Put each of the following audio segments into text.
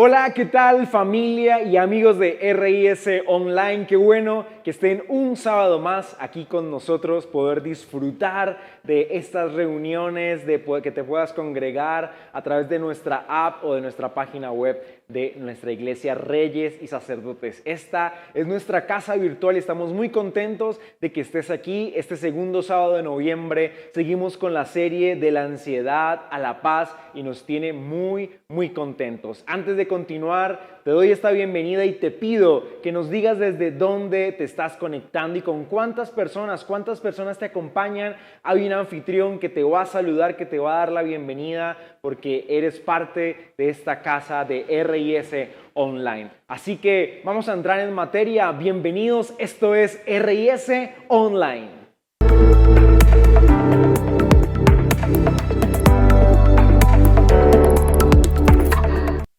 Hola, ¿qué tal familia y amigos de RIS Online? Qué bueno que estén un sábado más aquí con nosotros, poder disfrutar de estas reuniones, que te puedas congregar a través de nuestra app o de nuestra página web de nuestra iglesia Reyes y Sacerdotes. Esta es nuestra casa virtual y estamos muy contentos de que estés aquí. Este segundo sábado de noviembre seguimos con la serie de la ansiedad a la paz y nos tiene muy contentos. Antes de continuar, te doy esta bienvenida y te pido que nos digas desde dónde te estás conectando y con cuántas personas te acompañan. Hay un anfitrión que te va a saludar, que te va a dar la bienvenida porque eres parte de esta casa de RIS Online. Así que vamos a entrar en materia. Bienvenidos, esto es RIS Online.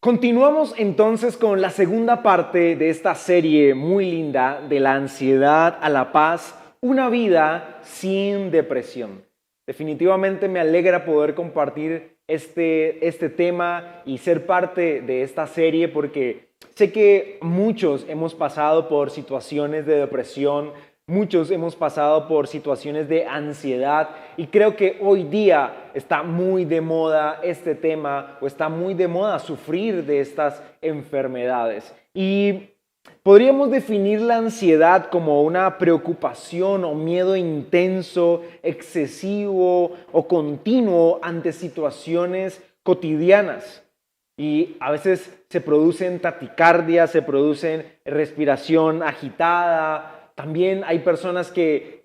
Continuamos entonces con la segunda parte de esta serie muy linda de la ansiedad a la paz, una vida sin depresión. Definitivamente me alegra poder compartir este tema y ser parte de esta serie porque sé que muchos hemos pasado por situaciones de depresión, muchos hemos pasado por situaciones de ansiedad y creo que hoy día está muy de moda este tema o está muy de moda sufrir de estas enfermedades. Y podríamos definir la ansiedad como una preocupación o miedo intenso, excesivo o continuo ante situaciones cotidianas. Y a veces se producen taquicardias, se producen respiración agitada. También hay personas que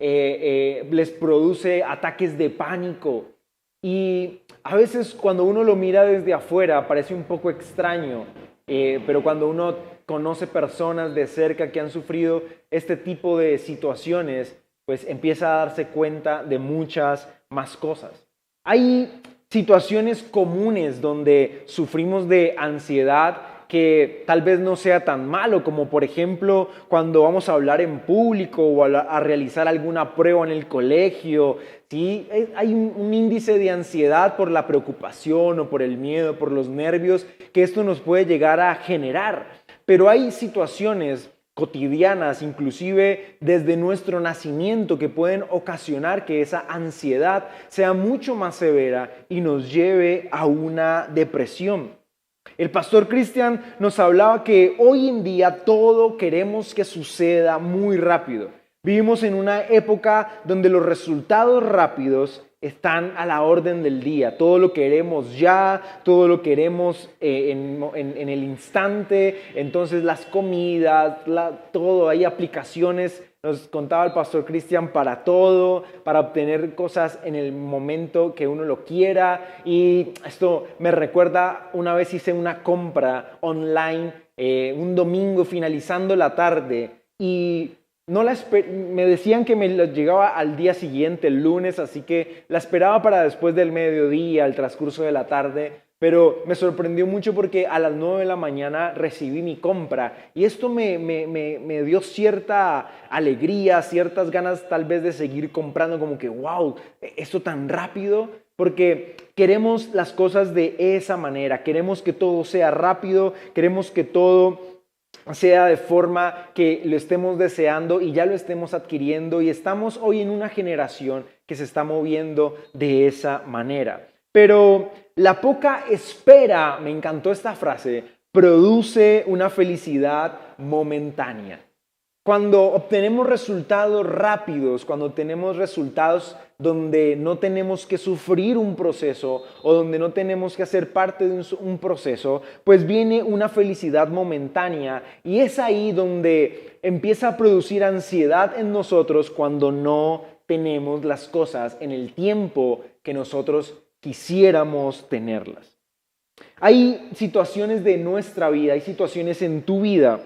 les produce ataques de pánico y a veces cuando uno lo mira desde afuera parece un poco extraño, pero cuando uno conoce personas de cerca que han sufrido este tipo de situaciones, pues empieza a darse cuenta de muchas más cosas. Hay situaciones comunes donde sufrimos de ansiedad que tal vez no sea tan malo, como por ejemplo cuando vamos a hablar en público o a realizar alguna prueba en el colegio. ¿Sí? Hay un índice de ansiedad por la preocupación o por el miedo, por los nervios que esto nos puede llegar a generar. Pero hay situaciones cotidianas, inclusive desde nuestro nacimiento, que pueden ocasionar que esa ansiedad sea mucho más severa y nos lleve a una depresión. El pastor Cristian nos hablaba que hoy en día todo queremos que suceda muy rápido. Vivimos en una época donde los resultados rápidos están a la orden del día. Todo lo queremos ya, todo lo queremos en el instante. Entonces las comidas, todo, hay aplicaciones. Nos contaba el pastor Cristian para todo, para obtener cosas en el momento que uno lo quiera. Y esto me recuerda, una vez hice una compra online un domingo finalizando la tarde y me decían que me llegaba al día siguiente, el lunes, así que la esperaba para después del mediodía, al transcurso de la tarde. Pero me sorprendió mucho porque a las 9 de la mañana recibí mi compra y esto me dio cierta alegría, ciertas ganas tal vez de seguir comprando, como que wow, esto tan rápido, porque queremos las cosas de esa manera, queremos que todo sea rápido, queremos que todo sea de forma que lo estemos deseando y ya lo estemos adquiriendo y estamos hoy en una generación que se está moviendo de esa manera. Pero la poca espera, me encantó esta frase, produce una felicidad momentánea. Cuando obtenemos resultados rápidos, cuando tenemos resultados donde no tenemos que sufrir un proceso o donde no tenemos que hacer parte de un proceso, pues viene una felicidad momentánea y es ahí donde empieza a producir ansiedad en nosotros cuando no tenemos las cosas en el tiempo que nosotros quisiéramos tenerlas. Hay situaciones de nuestra vida, hay situaciones en tu vida,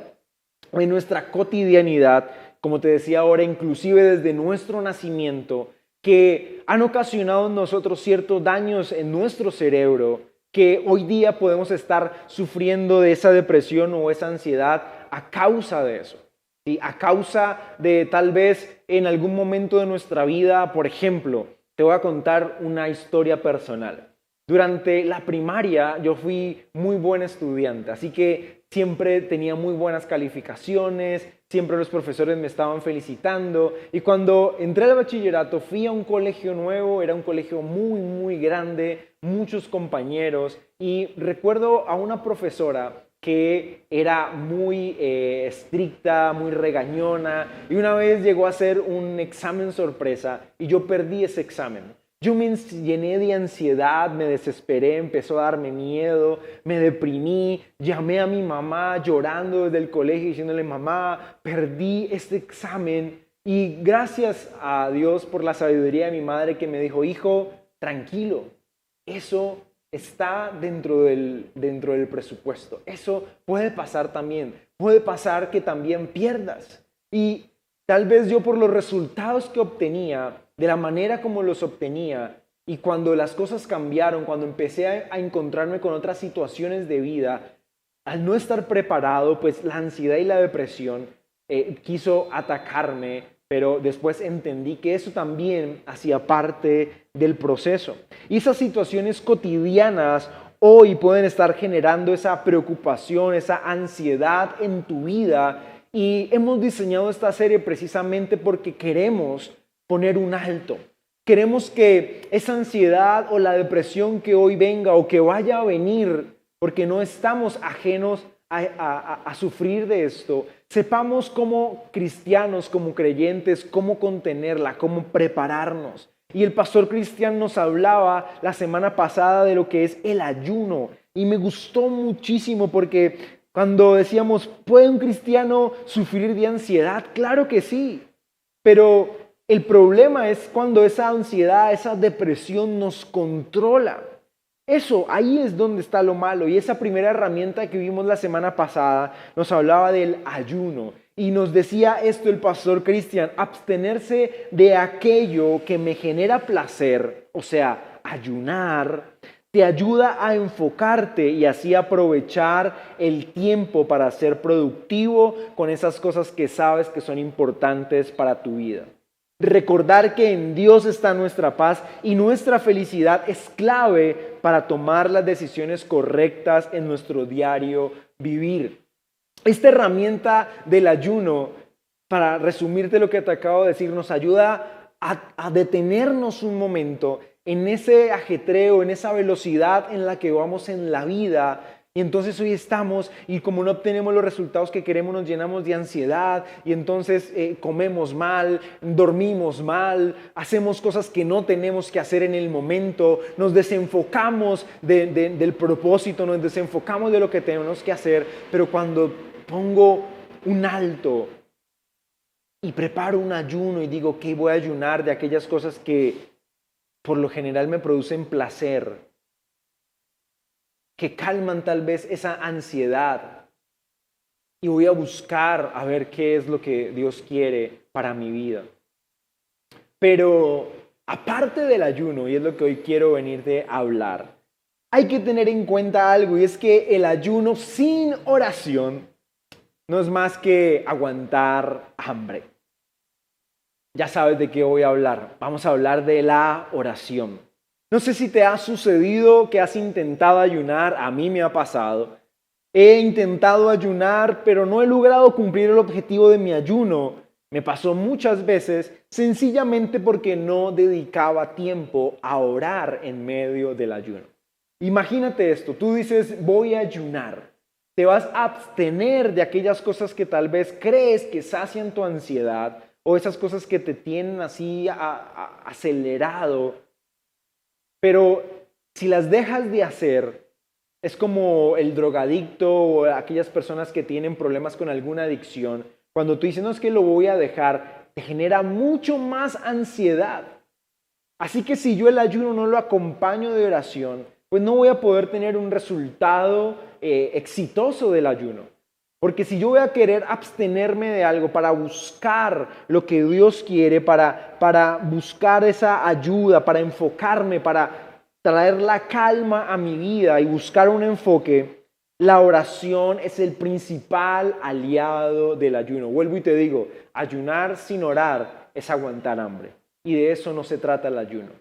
en nuestra cotidianidad, como te decía ahora, inclusive desde nuestro nacimiento, que han ocasionado en nosotros ciertos daños en nuestro cerebro, que hoy día podemos estar sufriendo de esa depresión o esa ansiedad a causa de eso. ¿Sí? A causa de tal vez en algún momento de nuestra vida, por ejemplo, te voy a contar una historia personal. Durante la primaria yo fui muy buen estudiante, así que siempre tenía muy buenas calificaciones, siempre los profesores me estaban felicitando y cuando entré al bachillerato fui a un colegio nuevo, era un colegio muy grande, muchos compañeros y recuerdo a una profesora que era muy estricta, muy regañona y una vez llegó a hacer un examen sorpresa y yo perdí ese examen. Yo me llené de ansiedad, me desesperé, empezó a darme miedo, me deprimí, llamé a mi mamá llorando desde el colegio diciéndole, mamá, perdí este examen. Y gracias a Dios por la sabiduría de mi madre que me dijo, hijo, tranquilo, eso está dentro del presupuesto. Eso puede pasar también. Puede pasar que también pierdas. Y tal vez yo por los resultados que obtenía, de la manera como los obtenía, y cuando las cosas cambiaron, cuando empecé a encontrarme con otras situaciones de vida, al no estar preparado, pues la ansiedad y la depresión quiso atacarme, pero después entendí que eso también hacía parte del proceso. Y esas situaciones cotidianas hoy pueden estar generando esa preocupación, esa ansiedad en tu vida. Y hemos diseñado esta serie precisamente porque queremos poner un alto. Queremos que esa ansiedad o la depresión que hoy venga o que vaya a venir, porque no estamos ajenos a sufrir de esto, sepamos como cristianos, como creyentes, cómo contenerla, cómo prepararnos. Y el pastor Cristian nos hablaba la semana pasada de lo que es el ayuno. Y me gustó muchísimo porque cuando decíamos, ¿puede un cristiano sufrir de ansiedad? Claro que sí, pero el problema es cuando esa ansiedad, esa depresión nos controla. Eso, ahí es donde está lo malo. Y esa primera herramienta que vimos la semana pasada nos hablaba del ayuno. Y nos decía esto el pastor Cristian, abstenerse de aquello que me genera placer, o sea, ayunar, te ayuda a enfocarte y así aprovechar el tiempo para ser productivo con esas cosas que sabes que son importantes para tu vida. Recordar que en Dios está nuestra paz y nuestra felicidad es clave para tomar las decisiones correctas en nuestro diario vivir. Esta herramienta del ayuno, para resumirte lo que te acabo de decir, nos ayuda a detenernos un momento en ese ajetreo, en esa velocidad en la que vamos en la vida. Y entonces hoy estamos y como no obtenemos los resultados que queremos nos llenamos de ansiedad y entonces comemos mal, dormimos mal, hacemos cosas que no tenemos que hacer en el momento, nos desenfocamos del propósito, nos desenfocamos de lo que tenemos que hacer, pero cuando pongo un alto y preparo un ayuno y digo que voy a ayunar de aquellas cosas que por lo general me producen placer, que calman tal vez esa ansiedad y voy a buscar a ver qué es lo que Dios quiere para mi vida. Pero aparte del ayuno, y es lo que hoy quiero venirte a hablar, hay que tener en cuenta algo y es que el ayuno sin oración no es más que aguantar hambre. Ya sabes de qué voy a hablar. Vamos a hablar de la oración. No sé si te ha sucedido que has intentado ayunar, a mí me ha pasado. He intentado ayunar, pero no he logrado cumplir el objetivo de mi ayuno. Me pasó muchas veces sencillamente porque no dedicaba tiempo a orar en medio del ayuno. Imagínate esto, tú dices voy a ayunar. Te vas a abstener de aquellas cosas que tal vez crees que sacian tu ansiedad o esas cosas que te tienen así acelerado. Pero si las dejas de hacer, es como el drogadicto o aquellas personas que tienen problemas con alguna adicción. Cuando tú dices, no es que lo voy a dejar, te genera mucho más ansiedad. Así que si yo el ayuno no lo acompaño de oración, pues no voy a poder tener un resultado exitoso del ayuno. Porque si yo voy a querer abstenerme de algo para buscar lo que Dios quiere, para buscar esa ayuda, para enfocarme, para traer la calma a mi vida y buscar un enfoque, la oración es el principal aliado del ayuno. Vuelvo y te digo, ayunar sin orar es aguantar hambre. Y de eso no se trata el ayuno.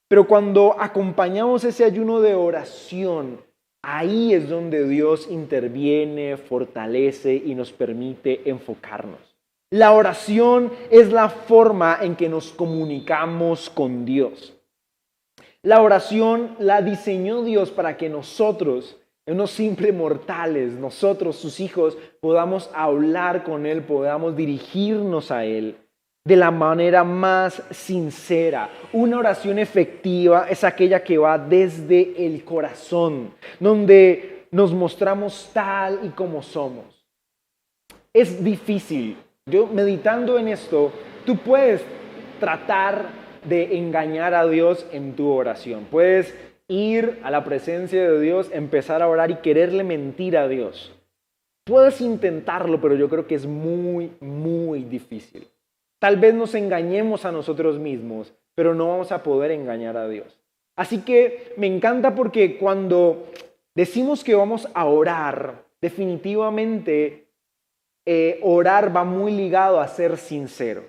Pero cuando acompañamos ese ayuno de oración, ahí es donde Dios interviene, fortalece y nos permite enfocarnos. La oración es la forma en que nos comunicamos con Dios. La oración la diseñó Dios para que nosotros, unos simples mortales, nosotros, sus hijos, podamos hablar con Él, podamos dirigirnos a Él de la manera más sincera. Una oración efectiva es aquella que va desde el corazón, donde nos mostramos tal y como somos. Es difícil. Yo meditando en esto, tú puedes tratar de engañar a Dios en tu oración. Puedes ir a la presencia de Dios, empezar a orar y quererle mentir a Dios. Puedes intentarlo, pero yo creo que es muy, muy difícil. Tal vez nos engañemos a nosotros mismos, pero no vamos a poder engañar a Dios. Así que me encanta porque cuando decimos que vamos a orar, definitivamente orar va muy ligado a ser sincero.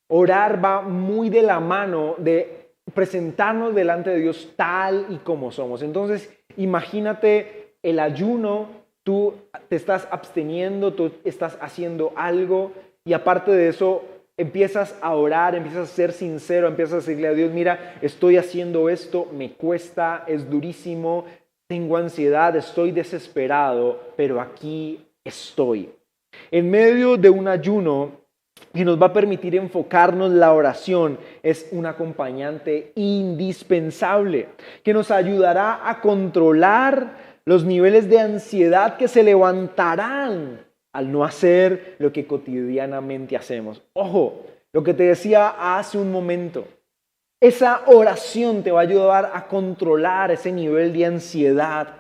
Orar va muy de la mano de presentarnos delante de Dios tal y como somos. Entonces, imagínate el ayuno, tú te estás absteniendo, tú estás haciendo algo y aparte de eso empiezas a orar, empiezas a ser sincero, empiezas a decirle a Dios, mira, estoy haciendo esto, me cuesta, es durísimo, tengo ansiedad, estoy desesperado, pero aquí estoy. En medio de un ayuno que nos va a permitir enfocarnos, la oración es un acompañante indispensable que nos ayudará a controlar los niveles de ansiedad que se levantarán al no hacer lo que cotidianamente hacemos. Ojo, lo que te decía hace un momento, esa oración te va a ayudar a controlar ese nivel de ansiedad,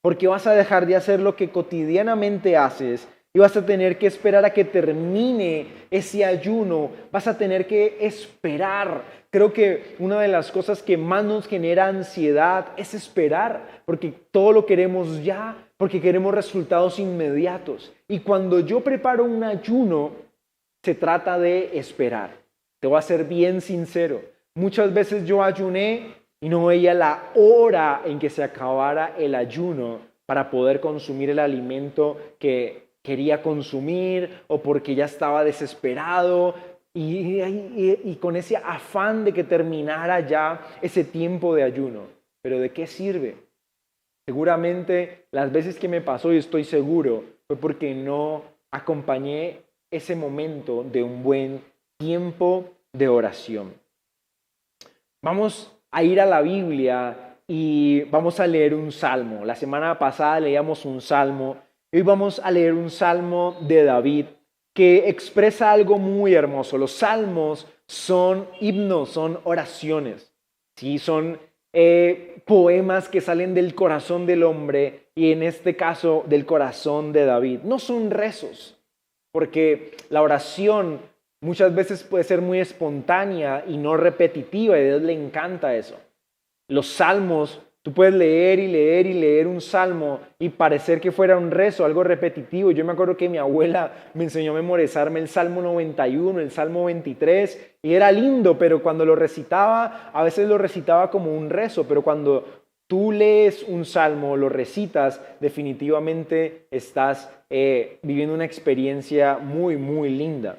porque vas a dejar de hacer lo que cotidianamente haces y vas a tener que esperar a que termine ese ayuno, vas a tener que esperar. Creo que una de las cosas que más nos genera ansiedad es esperar, porque todo lo queremos ya, porque queremos resultados inmediatos. Y cuando yo preparo un ayuno, se trata de esperar. Te voy a ser bien sincero. Muchas veces yo ayuné y no veía la hora en que se acabara el ayuno para poder consumir el alimento que quería consumir o porque ya estaba desesperado y con ese afán de que terminara ya ese tiempo de ayuno. Pero ¿de qué sirve? Seguramente las veces que me pasó, y estoy seguro, fue porque no acompañé ese momento de un buen tiempo de oración. Vamos a ir a la Biblia y vamos a leer un salmo. La semana pasada leíamos un salmo. Hoy vamos a leer un salmo de David que expresa algo muy hermoso. Los salmos son himnos, son oraciones, ¿sí? Son poemas que salen del corazón del hombre y en este caso del corazón de David. No son rezos, porque la oración muchas veces puede ser muy espontánea y no repetitiva y a Dios le encanta eso. Los salmos, tú puedes leer y leer y leer un salmo y parecer que fuera un rezo, algo repetitivo. Yo me acuerdo que mi abuela me enseñó a memorizarme el Salmo 91, el Salmo 23 y era lindo, pero cuando lo recitaba, a veces lo recitaba como un rezo, pero cuando tú lees un salmo, lo recitas, definitivamente estás viviendo una experiencia muy, muy linda.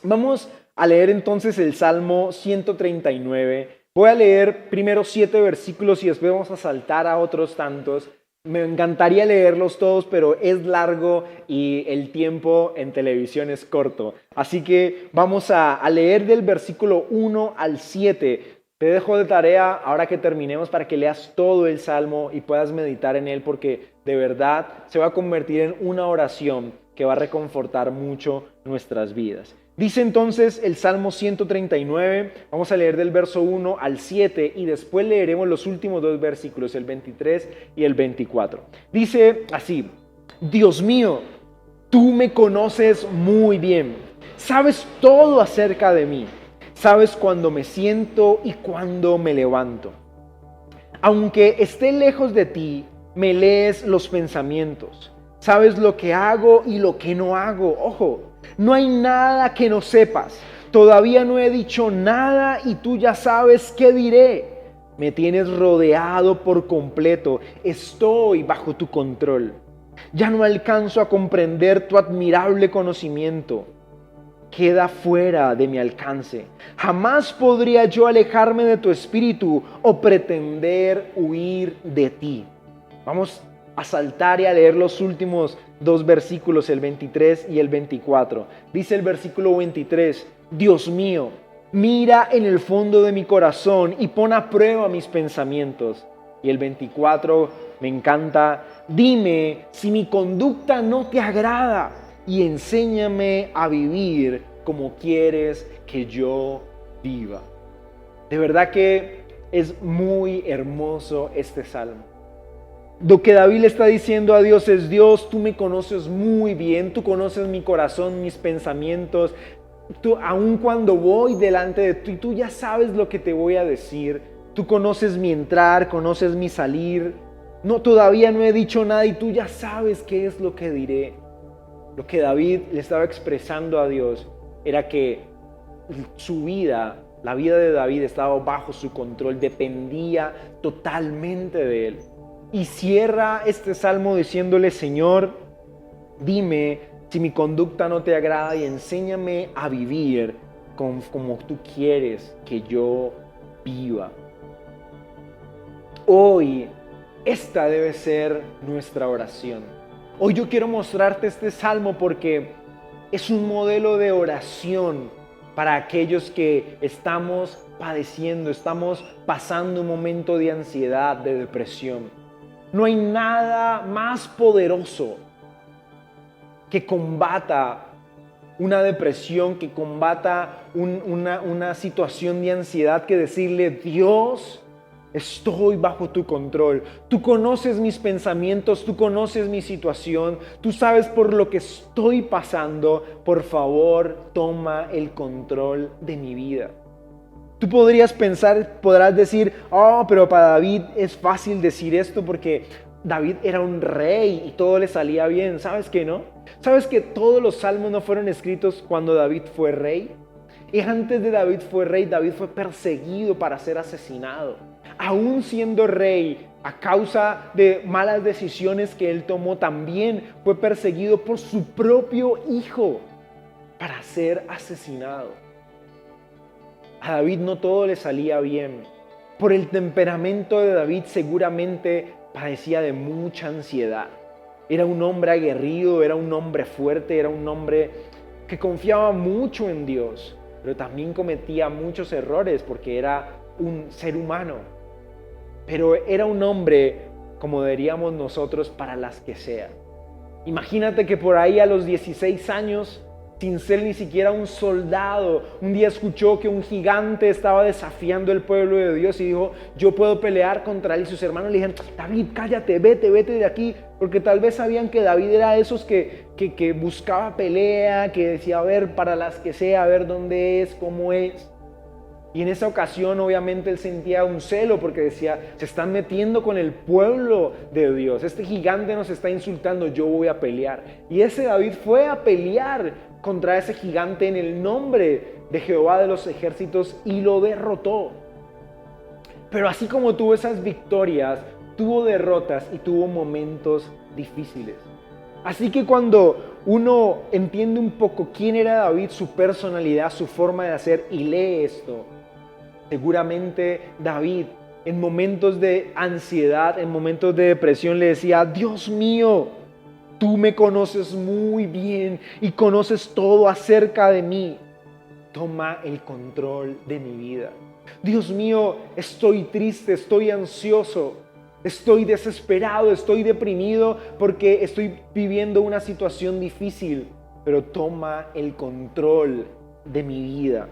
Vamos a leer entonces el Salmo 139. Voy a leer primero 7 versículos y después vamos a saltar a otros tantos. Me encantaría leerlos todos, pero es largo y el tiempo en televisión es corto. Así que vamos a leer del versículo 1 al 7. Te dejo de tarea ahora que terminemos para que leas todo el Salmo y puedas meditar en él, porque de verdad se va a convertir en una oración que va a reconfortar mucho nuestras vidas. Dice entonces el Salmo 139, vamos a leer del verso 1 al 7 y después leeremos los últimos 2 versículos, el 23 y el 24. Dice así: Dios mío, tú me conoces muy bien, sabes todo acerca de mí, sabes cuándo me siento y cuándo me levanto. Aunque esté lejos de ti, me lees los pensamientos, sabes lo que hago y lo que no hago. Ojo, no hay nada que no sepas. Todavía no he dicho nada y tú ya sabes qué diré. Me tienes rodeado por completo. Estoy bajo tu control. Ya no alcanzo a comprender tu admirable conocimiento. Queda fuera de mi alcance. Jamás podría yo alejarme de tu espíritu o pretender huir de ti. Vamos a saltar y a leer los últimos dos versículos, el 23 y el 24. Dice el versículo 23, Dios mío, mira en el fondo de mi corazón y pon a prueba mis pensamientos. Y el 24 me encanta, dime si mi conducta no te agrada y enséñame a vivir como quieres que yo viva. De verdad que es muy hermoso este salmo. Lo que David le está diciendo a Dios es: Dios, tú me conoces muy bien, tú conoces mi corazón, mis pensamientos. Tú, aun cuando voy delante de ti, tú ya sabes lo que te voy a decir. Tú conoces mi entrar, conoces mi salir. No, todavía no he dicho nada y tú ya sabes qué es lo que diré. Lo que David le estaba expresando a Dios era que su vida, la vida de David, estaba bajo su control, dependía totalmente de él. Y cierra este salmo diciéndole: Señor, dime si mi conducta no te agrada y enséñame a vivir como tú quieres que yo viva. Hoy, esta debe ser nuestra oración. Hoy yo quiero mostrarte este salmo porque es un modelo de oración para aquellos que estamos padeciendo, estamos pasando un momento de ansiedad, de depresión. No hay nada más poderoso que combata una depresión, que combata una situación de ansiedad, que decirle: Dios, estoy bajo tu control. Tú conoces mis pensamientos, tú conoces mi situación, tú sabes por lo que estoy pasando. Por favor, toma el control de mi vida. Tú podrás decir: pero para David es fácil decir esto porque David era un rey y todo le salía bien. ¿Sabes qué no? ¿Sabes que todos los salmos no fueron escritos cuando David fue rey? Y antes de David fue rey, David fue perseguido para ser asesinado. Aún siendo rey, a causa de malas decisiones que él tomó, también fue perseguido por su propio hijo para ser asesinado. A David no todo le salía bien. Por el temperamento de David seguramente padecía de mucha ansiedad. Era un hombre aguerrido, era un hombre fuerte, era un hombre que confiaba mucho en Dios, pero también cometía muchos errores porque era un ser humano. Pero era un hombre, como diríamos nosotros, para las que sea. Imagínate que por ahí a los 16 años, sin ser ni siquiera un soldado, un día escuchó que un gigante estaba desafiando el pueblo de Dios y dijo: yo puedo pelear contra él. Y sus hermanos le dijeron: David, cállate, vete de aquí. Porque tal vez sabían que David era de esos que buscaba pelea, que decía: a ver, para las que sea, a ver dónde es, cómo es. Y en esa ocasión obviamente él sentía un celo porque decía: se están metiendo con el pueblo de Dios, este gigante nos está insultando, yo voy a pelear. Y ese David fue a pelear contra ese gigante en el nombre de Jehová de los ejércitos y lo derrotó. Pero así como tuvo esas victorias, tuvo derrotas y tuvo momentos difíciles. Así que cuando uno entiende un poco quién era David, su personalidad, su forma de hacer, y lee esto, seguramente David en momentos de ansiedad, en momentos de depresión le decía: Dios mío, tú me conoces muy bien y conoces todo acerca de mí. Toma el control de mi vida. Dios mío, estoy triste, estoy ansioso, estoy desesperado, estoy deprimido porque estoy viviendo una situación difícil, pero toma el control de mi vida.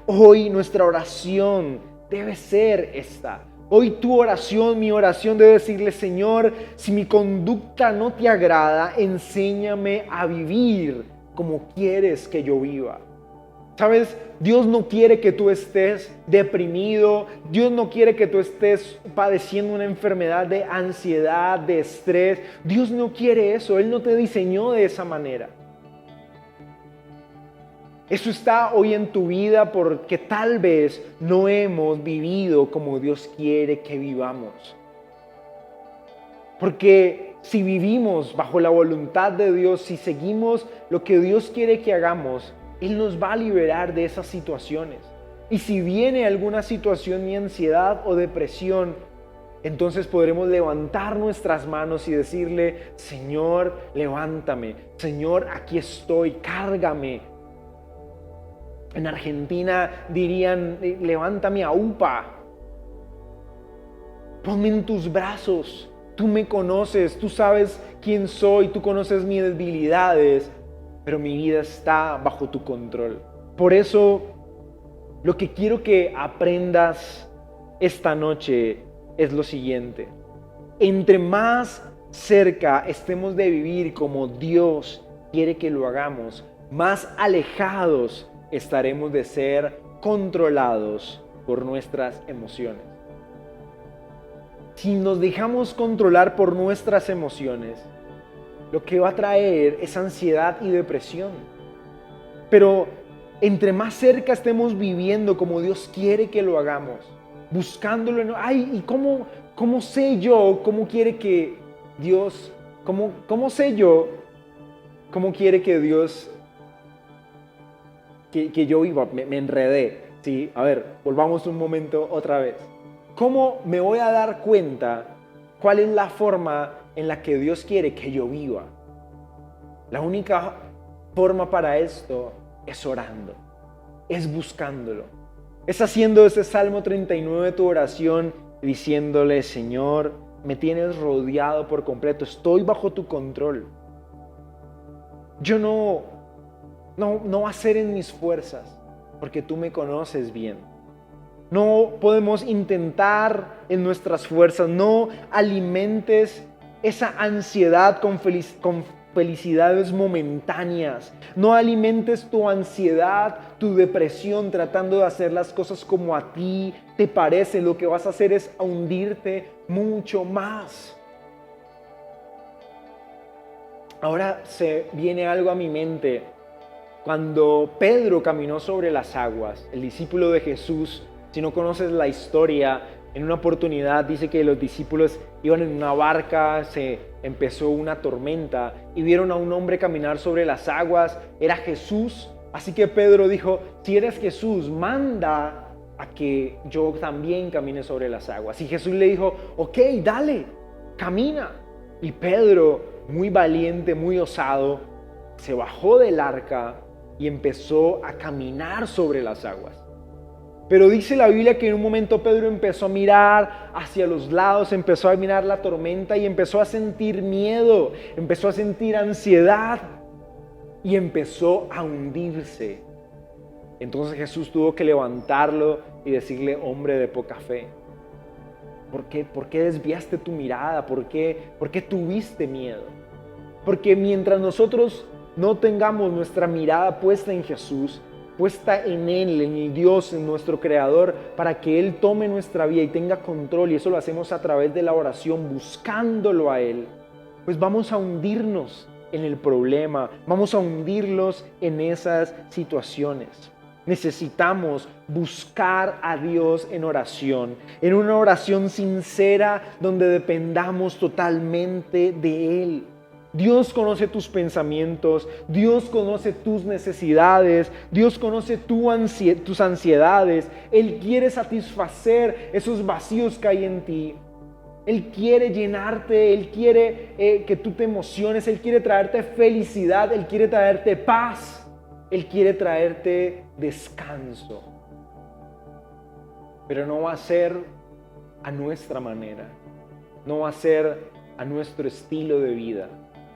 Hoy nuestra oración debe ser esta. Hoy tu oración, mi oración debe decirle: Señor, si mi conducta no te agrada, enséñame a vivir como quieres que yo viva. ¿Sabes? Dios no quiere que tú estés deprimido. Dios no quiere que tú estés padeciendo una enfermedad de ansiedad, de estrés. Dios no quiere eso. Él no te diseñó de esa manera. Eso está hoy en tu vida porque tal vez no hemos vivido como Dios quiere que vivamos. Porque si vivimos bajo la voluntad de Dios, si seguimos lo que Dios quiere que hagamos, Él nos va a liberar de esas situaciones. Y si viene alguna situación de ansiedad o depresión, entonces podremos levantar nuestras manos y decirle: Señor, levántame. Señor, aquí estoy, cárgame. En Argentina dirían: levántame a upa. Ponme en tus brazos. Tú me conoces, tú sabes quién soy, tú conoces mis debilidades, pero mi vida está bajo tu control. Por eso, lo que quiero que aprendas esta noche es lo siguiente: entre más cerca estemos de vivir como Dios quiere que lo hagamos, más alejados estaremos de ser controlados por nuestras emociones. Si nos dejamos controlar por nuestras emociones, lo que va a traer es ansiedad y depresión. Pero entre más cerca estemos viviendo como Dios quiere que lo hagamos, buscándolo, ¿y cómo sé yo cómo quiere que Dios, cómo sé yo cómo quiere que Dios que yo viva? Me enredé, ¿sí? A ver, volvamos un momento otra vez. ¿Cómo me voy a dar cuenta cuál es la forma en la que Dios quiere que yo viva? La única forma para esto es orando, es buscándolo, es haciendo ese Salmo 39 de tu oración, diciéndole: Señor, me tienes rodeado por completo, estoy bajo tu control. Yo no va a ser en mis fuerzas, porque tú me conoces bien. No podemos intentar en nuestras fuerzas. No alimentes esa ansiedad con felicidades momentáneas. No alimentes tu ansiedad, tu depresión tratando de hacer las cosas como a ti te parece. Lo que vas a hacer es hundirte mucho más. Ahora se viene algo a mi mente. Cuando Pedro caminó sobre las aguas, el discípulo de Jesús, si no conoces la historia, en una oportunidad dice que los discípulos iban en una barca, se empezó una tormenta y vieron a un hombre caminar sobre las aguas. Era Jesús. Así que Pedro dijo: si eres Jesús, manda a que yo también camine sobre las aguas. Y Jesús le dijo: ok, dale, camina. Y Pedro, muy valiente, muy osado, se bajó del arca y empezó a caminar sobre las aguas. Pero dice la Biblia que en un momento Pedro empezó a mirar hacia los lados, empezó a mirar la tormenta y empezó a sentir miedo, empezó a sentir ansiedad y empezó a hundirse. Entonces Jesús tuvo que levantarlo y decirle: hombre de poca fe, ¿por qué desviaste tu mirada? ¿Por qué tuviste miedo? Porque mientras nosotros no tengamos nuestra mirada puesta en Jesús, puesta en Él, en el Dios, en nuestro Creador, para que Él tome nuestra vida y tenga control, y eso lo hacemos a través de la oración, buscándolo a Él, pues vamos a hundirnos en el problema, vamos a hundirlos en esas situaciones. Necesitamos buscar a Dios en oración, en una oración sincera donde dependamos totalmente de Él. Dios conoce tus pensamientos, Dios conoce tus necesidades, Dios conoce tus ansiedades. Él quiere satisfacer esos vacíos que hay en ti. Él quiere llenarte, Él quiere que tú te emociones, Él quiere traerte felicidad, Él quiere traerte paz, Él quiere traerte descanso. Pero no va a ser a nuestra manera, no va a ser a nuestro estilo de vida.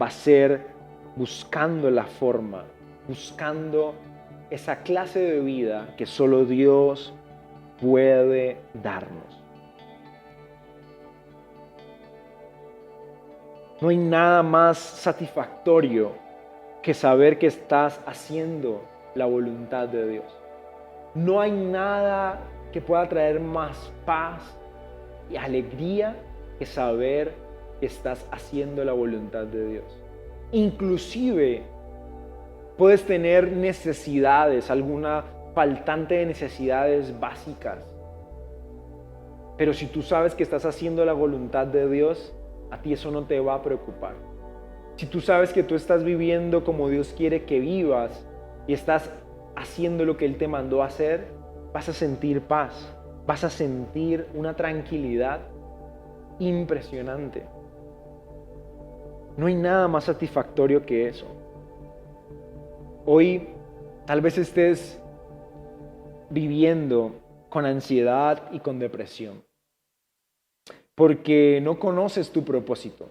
Va a ser buscando la forma, buscando esa clase de vida que solo Dios puede darnos. No hay nada más satisfactorio que saber que estás haciendo la voluntad de Dios. No hay nada que pueda traer más paz y alegría que saber que estás haciendo la voluntad de Dios. Inclusive Puedes tener necesidades, alguna faltante de necesidades básicas. Pero si tú sabes que estás haciendo la voluntad de Dios, a ti eso no te va a preocupar. Si tú sabes que tú estás viviendo como Dios quiere que vivas y estás haciendo lo que Él te mandó a hacer, vas a sentir paz, vas a sentir una tranquilidad impresionante. No hay nada más satisfactorio que eso. Hoy tal vez estés viviendo con ansiedad y con depresión, porque no conoces tu propósito,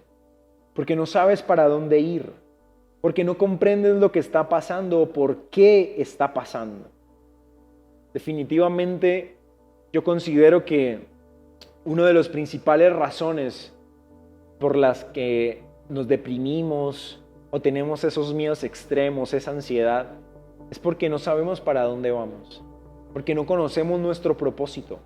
porque no sabes para dónde ir, porque no comprendes lo que está pasando o por qué está pasando. Definitivamente yo considero que una de las principales razones por las que nos deprimimos o tenemos esos miedos extremos, esa ansiedad, es porque no sabemos para dónde vamos, porque no conocemos nuestro propósito,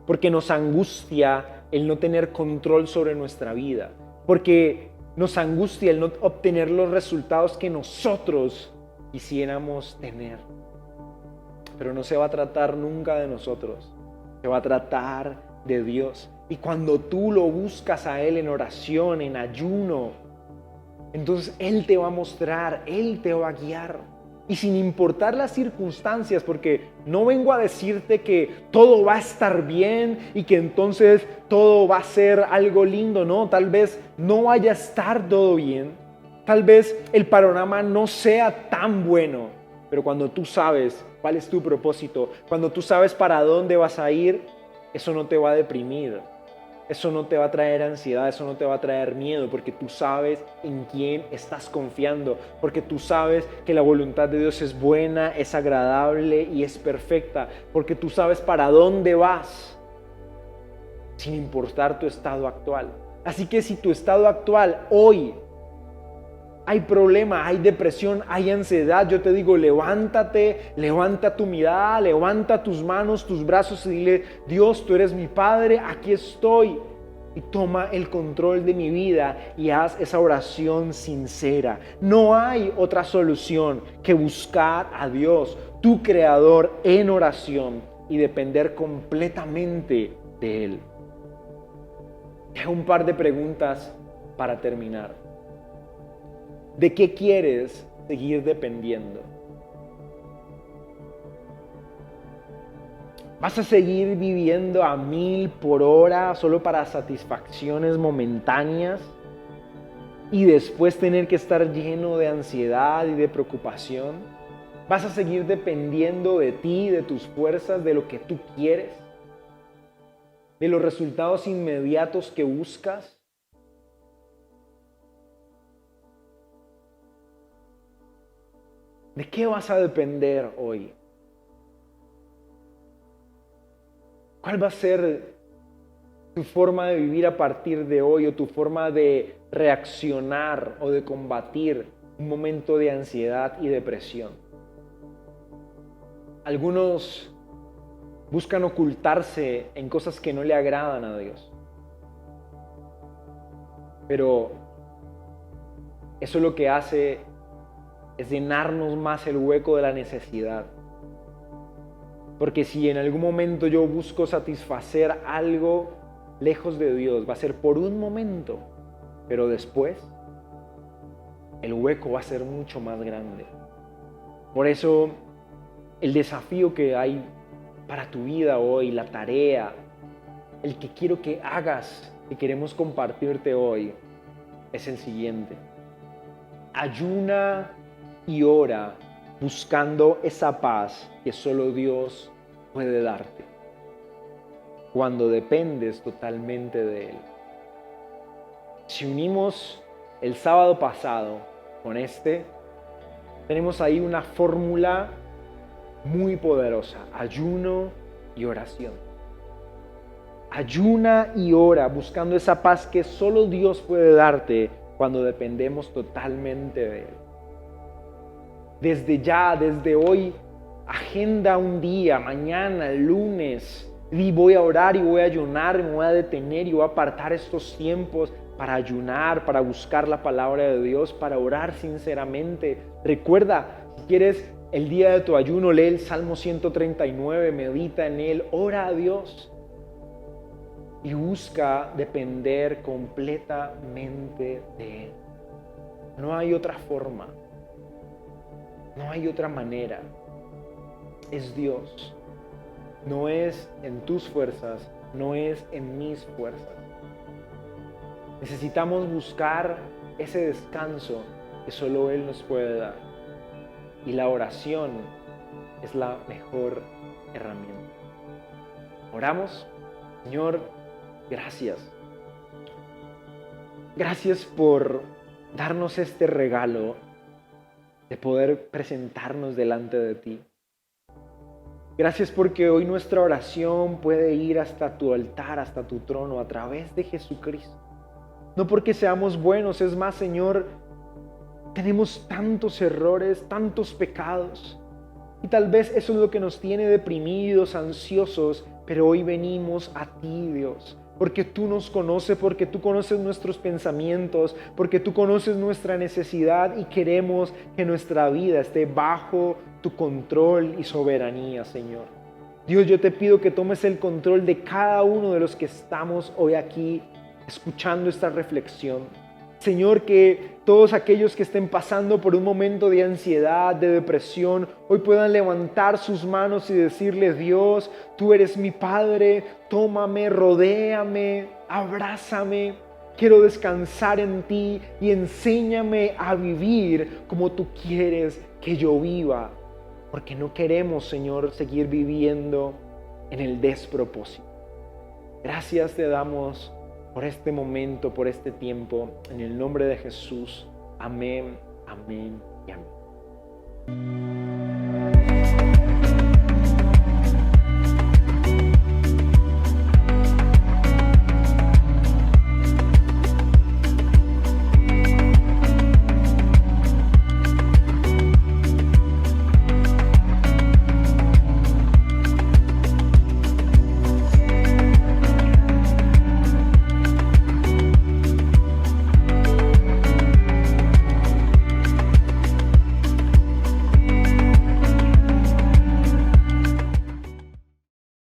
porque nos angustia el no tener control sobre nuestra vida, porque nos angustia el no obtener los resultados que nosotros quisiéramos tener. Pero no se va a tratar nunca de nosotros, se va a tratar de Dios. Y cuando tú lo buscas a Él en oración, en ayuno, entonces Él te va a mostrar, Él te va a guiar. Y sin importar las circunstancias, porque no vengo a decirte que todo va a estar bien y que entonces todo va a ser algo lindo, no, tal vez no vaya a estar todo bien, tal vez el panorama no sea tan bueno, pero cuando tú sabes cuál es tu propósito, cuando tú sabes para dónde vas a ir, eso no te va a deprimir. Eso no te va a traer ansiedad, eso no te va a traer miedo, porque tú sabes en quién estás confiando, porque tú sabes que la voluntad de Dios es buena, es agradable y es perfecta, porque tú sabes para dónde vas, sin importar tu estado actual. Así que si tu estado actual hoy hay problema, hay depresión, hay ansiedad, yo te digo, levántate, levanta tu mirada, levanta tus manos, tus brazos y dile: Dios, tú eres mi Padre, aquí estoy. Y toma el control de mi vida y haz esa oración sincera. No hay otra solución que buscar a Dios, tu Creador, en oración y depender completamente de Él. Te hago un par de preguntas para terminar. ¿De qué quieres seguir dependiendo? ¿Vas a seguir viviendo a 1000 por hora solo para satisfacciones momentáneas y después tener que estar lleno de ansiedad y de preocupación? ¿Vas a seguir dependiendo de ti, de tus fuerzas, de lo que tú quieres, de los resultados inmediatos que buscas? ¿De qué vas a depender hoy? ¿Cuál va a ser tu forma de vivir a partir de hoy o tu forma de reaccionar o de combatir un momento de ansiedad y depresión? Algunos buscan ocultarse en cosas que no le agradan a Dios. Pero eso lo que hace es llenarnos más el hueco de la necesidad. Porque si en algún momento yo busco satisfacer algo lejos de Dios, va a ser por un momento, pero después el hueco va a ser mucho más grande. Por eso el desafío que hay para tu vida hoy, la tarea, el que quiero que hagas, que queremos compartirte hoy, es el siguiente: ayuna y ora buscando esa paz que solo Dios puede darte cuando dependes totalmente de Él. Si unimos el sábado pasado con tenemos ahí una fórmula muy poderosa: ayuno y oración. Ayuna y ora buscando esa paz que solo Dios puede darte cuando dependemos totalmente de Él. Desde hoy, agenda un día, mañana, el lunes, y voy a orar y voy a ayunar, me voy a detener y voy a apartar estos tiempos para ayunar, para buscar la palabra de Dios, para orar sinceramente. Recuerda, si quieres, el día de tu ayuno, lee el Salmo 139, medita en él, ora a Dios y busca depender completamente de Él. No hay otra forma, no hay otra manera. Es Dios. No es en tus fuerzas, no es en mis fuerzas. Necesitamos buscar ese descanso que solo Él nos puede dar. Y la oración es la mejor herramienta. Oramos. Señor, gracias. Gracias por darnos este regalo de poder presentarnos delante de ti. Gracias porque hoy nuestra oración puede ir hasta tu altar, hasta tu trono, a través de Jesucristo. No porque seamos buenos, es más, Señor, tenemos tantos errores, tantos pecados. Y tal vez eso es lo que nos tiene deprimidos, ansiosos, pero hoy venimos a ti, Dios, porque tú nos conoces, porque tú conoces nuestros pensamientos, porque tú conoces nuestra necesidad y queremos que nuestra vida esté bajo tu control y soberanía, Señor. Dios, yo te pido que tomes el control de cada uno de los que estamos hoy aquí escuchando esta reflexión. Señor, que todos aquellos que estén pasando por un momento de ansiedad, de depresión, hoy puedan levantar sus manos y decirle: Dios, tú eres mi Padre, tómame, rodéame, abrázame. Quiero descansar en ti y enséñame a vivir como tú quieres que yo viva. Porque no queremos, Señor, seguir viviendo en el despropósito. Gracias te damos por este momento, por este tiempo, en el nombre de Jesús. Amén, amén y amén.